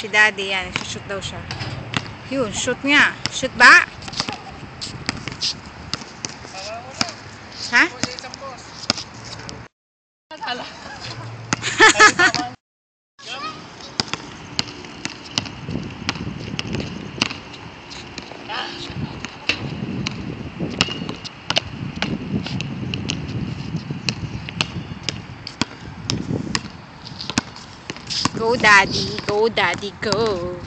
Si daddy yan. Shoot daw siya. Yun, shoot nga. Shoot ba? Ha? Go daddy, go daddy, go.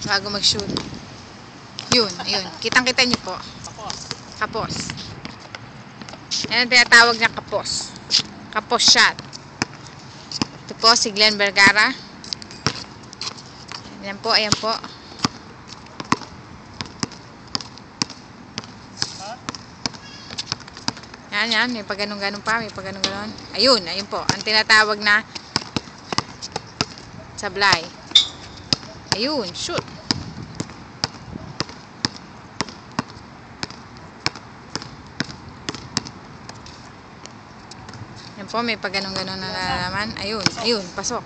Bago mag-shoot. Yun, ayun. Kitang-kita niyo po. Kapos. Yan ang tinatawag na kapos. Kapos shot. Ito po si Glenn Vergara. Ayan po, ayan po. Yan, may pag-ganun-ganun pa, may pag-ganun-ganun. Ayun, ayun po. Ang tinatawag na sablay. Ayun, shoot. Yan po, may pag-ganun-ganun na naman. Ayun, ayun, pasok.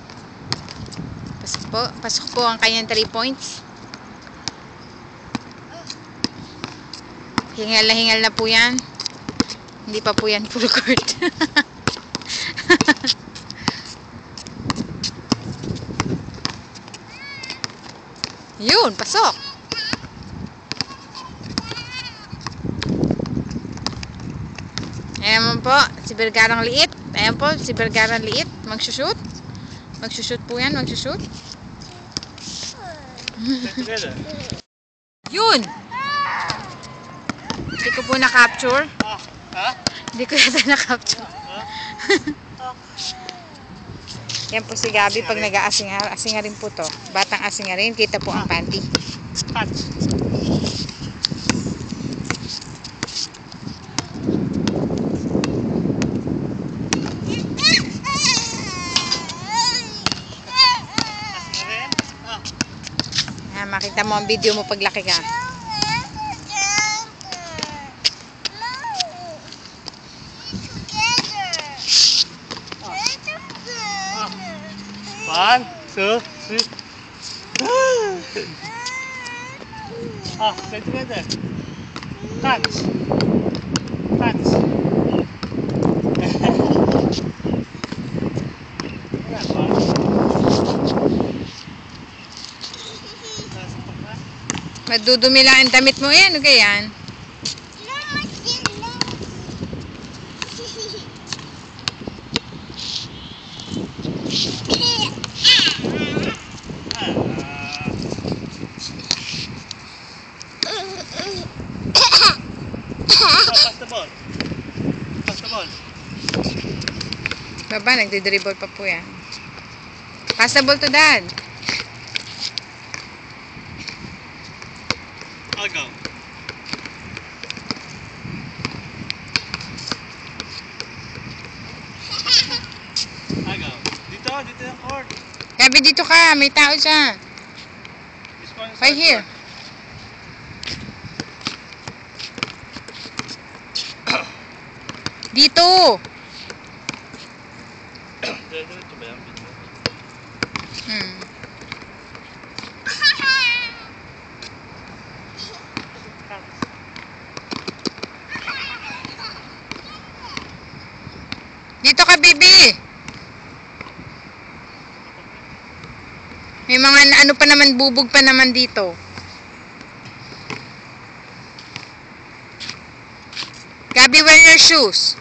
Pasok po. Pasok po ang kanyang 3 points. Hingal na po yan. Hindi pa po yan full court. Yun, pasok. Ayan po, si Vergarang liit. Ayan po, si Vergarang liit. Magsushoot. Magsushoot po yan, magsushoot. Yun! Hindi ko po na-capture. Hindi ko yata na-capture. Yan po si Gabi pag nag-aasingar. Asingar rin po to. Batang asingar rin. Kita po ang panty. Makita mo ang video mo pag laki ka. One, two, three. Play together. Touch. Touch. Madudumi lang ang damit mo yan. Okay yan. Pass the ball. Pass the ball. Baba, nagdi-dribble pa po yan. Pass the ball to dad. I'll go. I'll go. Dito yung court. Gabi, dito ka. May tao siya. This one is Right here. Dito. Diretso ba yung video? Dito ka, baby. May mga ano pa naman, bubog pa naman dito. Gabi, wear your shoes.